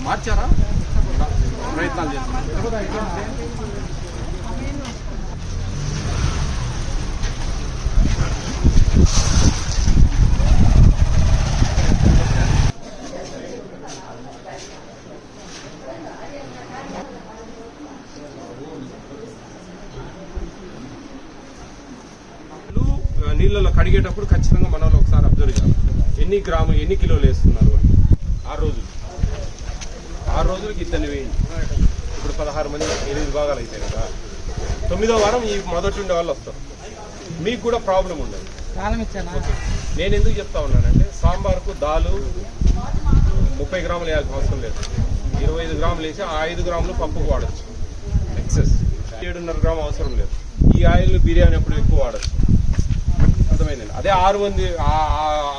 మార్చారా? ప్రయత్నాలు చేస్తున్నారు. నీళ్ళలో కడిగేటప్పుడు ఖచ్చితంగా మన వాళ్ళు ఒకసారి అబ్జర్వ్ చేయాలి. ఎన్ని గ్రాములు ఎన్ని కిలోలు వేస్తున్నారు అని. 6 రోజులకి ఇద్దరిని వేయండి. ఇప్పుడు 16 మంది 8 భాగాలు అవుతాయి కదా. 9వ వారం ఈ మొదటి ఉండే వాళ్ళు వస్తారు. మీకు కూడా ప్రాబ్లం ఉండదు. నేను ఎందుకు చెప్తా ఉన్నానంటే సాంబార్కు దాలు 30 గ్రాములు వేయాల్సిన అవసరం లేదు. 25 గ్రాములు వేసి ఆ 5 గ్రాములు పప్పుకు వాడచ్చు. ఎక్సెస్ 7.5 గ్రాము అవసరం లేదు. ఈ ఆయిల్ బిర్యానీ అప్పుడు ఎక్కువ వాడచ్చు. అర్థమైందండి. అదే 6 మంది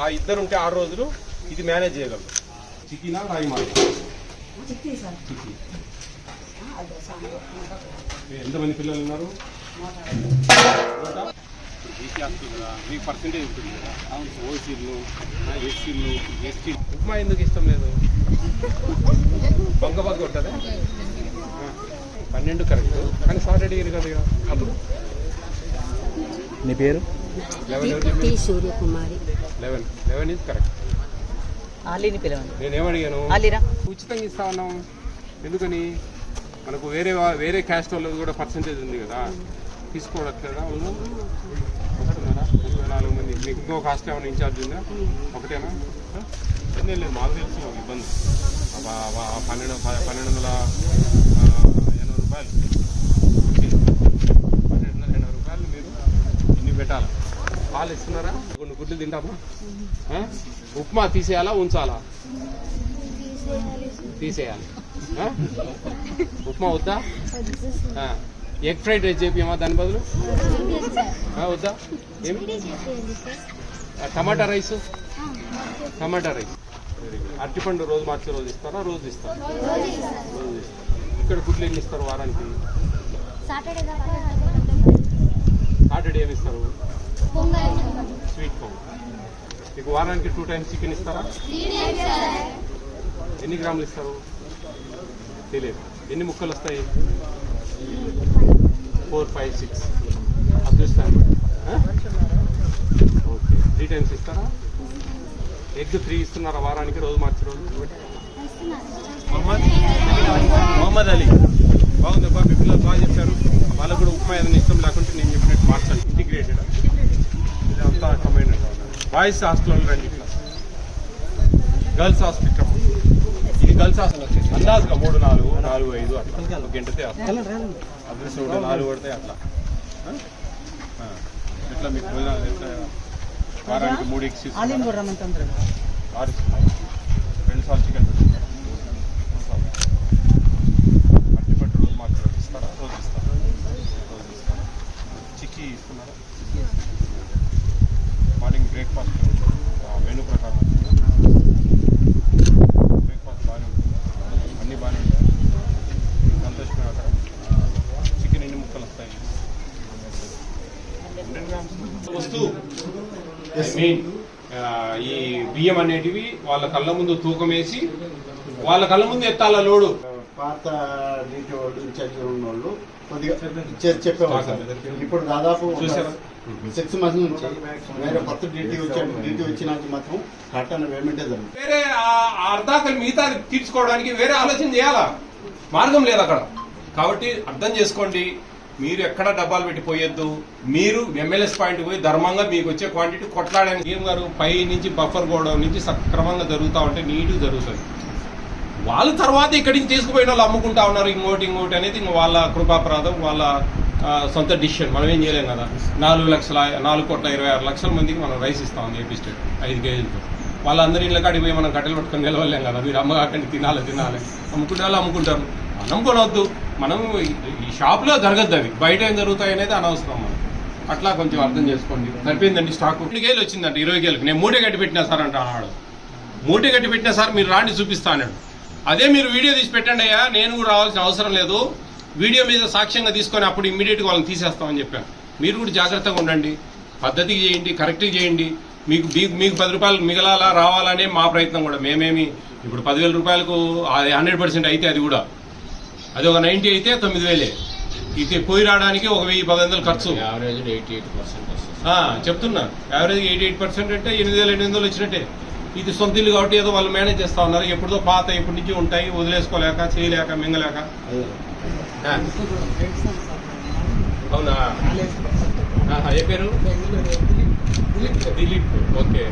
ఆ ఇద్దరు ఉంటే 6 రోజులు ఇది మేనేజ్ చేయగలరు. చికెనా రాయిమాల? ఎంతమంది పిల్లలు ఉన్నారు? మీకు పర్సెంటేజ్ ఉంటుంది కదా. ఓసీలు ఎస్సీలు ఎస్టీ. ఉప్మా ఎందుకు ఇష్టం లేదు? బంగ ఉంటుందా? 12 కరెక్ట్, కానీ సాటర్డే కదా. అప్పుడు నీ పేరు? 11 సూర్యకుమారి. 11 ఇది కరెక్ట్. నేనేమడిగాను? ఉచితంగా ఇస్తా ఉన్నాం. ఎందుకని? మనకు వేరే క్యాస్ట్ వాళ్ళది కూడా పర్సెంటేజ్ ఉంది కదా, తీసుకోవట్లేదా వాళ్ళు? వస్తున్నారా? 34 మంది. మీకు ఇంకో కాస్ట్ ఏమైనా ఇన్ఛార్జ్ ఉందా? ఒకటేనా? లేదు, మాకు తెలుసు ఇబ్బంది. 1280 రూపాయలు, 1280 రూపాయలు మీరు ఇన్ని పెట్టాలి. పాలు ఇస్తున్నారా? కొన్ని గుడ్లు తింటామా? ఉప్మా తీసేయాలా ఉంచాలా? తీసేయాలి. ఉప్మా వద్దా? ఎగ్ ఫ్రైడ్ రైస్ చేపియమా దాని బదులు? వద్దా? ఏమి? టమాటా రైస్. అరటిపండు రోజు మార్చి రోజు ఇస్తారా? రోజు ఇస్తారా? రోజు. ఇక్కడ గుడ్లు ఎన్ని ఇస్తారు వారానికి? సాటర్డే ఏమి ఇస్తారు? స్వీట్ పొంగల్. మీకు వారానికి 2 టైమ్స్ చికెన్ ఇస్తారా? ఎన్ని గ్రాములు ఇస్తారు? తెలియదు. ఎన్ని ముక్కలు వస్తాయి? 4, 5, 6. అదృష్టాన్ని ఓకే. 3 టైమ్స్ ఇస్తారా? ఎగ్ 3 ఇస్తున్నారా వారానికి? రోజు మార్చి రోజు. మొహమ్మద్ అలీ బాగుందబ్బా. మీ పిల్లలు బాగా చెప్పారు. వాళ్ళకు కూడా ఉప్మా ఏదైనా ఇష్టం లేకుంటే నేను చెప్పినట్టు మార్చాలి. ఇంటిగ్రేటెడ్ ఇదంతా కంబైన్డ్. బాయ్స్ హాస్టల్ రండి. Girls hospital. ఇది గర్ల్స్ హాస్టల్ వచ్చేసి అందాజుగా 3, 4, 5 అట్లా గంటతే అదృష్టం 4 పడితే అట్లా. ఎట్లా మీకు భోజనాలు ఎట్లా? వారానికి 3 ఎగ్స్ 2 సార్లు చికెన్ అట్టిపట్టు రోజు మాకు ఇస్తారా? రోజు ఇస్తారా? చిక్కీ ఇస్తున్నారా? మార్నింగ్ బ్రేక్ఫాస్ట్ మెనూ ప్రకారం బ్రేక్ఫాస్ట్ బాగానే ఉంటుంది. అన్నీ బాగానే ఉంటాయి. సంతోషమే. అక్కడ చికెన్ ఎన్ని ముక్కలు వస్తాయి? 100 గ్రామ్స్ వస్తువు. ఈ బియ్యం అనేటివి వాళ్ళ కళ్ళ ముందు తూకం వేసి వాళ్ళ కళ్ళ ముందు ఎత్తాల లోడు. పాత డీటీ వాళ్ళు ఇన్ఛార్జ్ ఉన్న వాళ్ళు కొద్దిగా చెప్పేవాళ్ళు. ఇప్పుడు దాదాపు 6 మంత్స్ నుంచి వేరే కొత్త డీటీ వచ్చినాక మాత్రం కట్టన పేమెంటే జరుగుతుంది. వేరే అర్ధాకలు మిగతా తీర్చుకోవడానికి వేరే ఆలోచన చేయాలా? మార్గం లేదు అక్కడ. కాబట్టి అర్థం చేసుకోండి. మీరు ఎక్కడ డబ్బాలు పెట్టిపోయొద్దు. మీరు ఎంఎల్ఎస్ పాయింట్ పోయి ధర్మంగా మీకు వచ్చే క్వాంటిటీ కొట్లాడడానికి ఏం గారు పై నుంచి బఫర్ గోడౌన్ నుంచి సక్రమంగా జరుగుతూ ఉంటే నీట్గా జరుగుతుంది. వాళ్ళ తర్వాత ఇక్కడి నుంచి తీసుకుపోయిన వాళ్ళు అమ్ముకుంటా ఉన్నారు. ఇంకోటి అనేది వాళ్ళ కృపాప్రాధం, వాళ్ళ సొంత డిసిషన్. మనం ఏం చేయలేం కదా. 4,26,26 మందికి మనం రైస్ ఇస్తాం ఏపీ స్టేట్ 5 కేజీలతో. వాళ్ళందరి ఇళ్ళ కాడికి పోయి మనం కట్టెలు పట్టుకొని నిలవలేం కదా. మీరు అమ్మగాకండి తినాలి అమ్ముకుంటే వాళ్ళు అమ్ముకుంటారు. నమ్ముకోనవద్దు. మనం ఈ షాప్లో జరగద్దు. అవి బయట ఏం జరుగుతాయి అనేది అనవసరం. మనం అట్లా కొంచెం అర్థం చేసుకోండి. సరిపోయిందండి స్టాక్. 2 కేజీలు వచ్చిందంట 20 కేజీలకు. నేను 3 కట్టి పెట్టినా సార్ అంట అన్నాడు. 3 కట్టి పెట్టినా సార్ మీరు రాండి చూపిస్తా అన్నాడు. అదే మీరు వీడియో తీసి పెట్టండి అయ్యా, నేను కూడా రావాల్సిన అవసరం లేదు. వీడియో మీద సాక్ష్యంగా తీసుకొని అప్పుడు ఇమ్మీడియట్గా వాళ్ళని తీసేస్తామని చెప్పాను. మీరు కూడా జాగ్రత్తగా ఉండండి. పద్ధతికి చేయండి, కరెక్ట్గా చేయండి. మీకు 10 రూపాయలు మిగలాలా రావాలనే మా ప్రయత్నం కూడా. మేమేమి ఇప్పుడు 10,000 రూపాయలకు 100% అయితే అది కూడా అది ఒక 90 అయితే 9,000 ఇది పోయి రావడానికి ఒక 1,000-1,100 ఖర్చు. యావరేజ్ 88% వస్తుంది. చెప్తున్నా యావరేజ్ 88% అంటే 8,000-8,000 వచ్చినట్టే. ఇది సొంత ఇల్లు కాబట్టి ఏదో వాళ్ళు మేనేజ్ చేస్తా ఉన్నారు. ఎప్పుడుదో పాత ఎప్పటి నుంచి ఉంటాయి, వదిలేసుకోలేక చేయలేక మింగలేక. అవునా? ఏ పేరు? దిలీప్. ఓకే.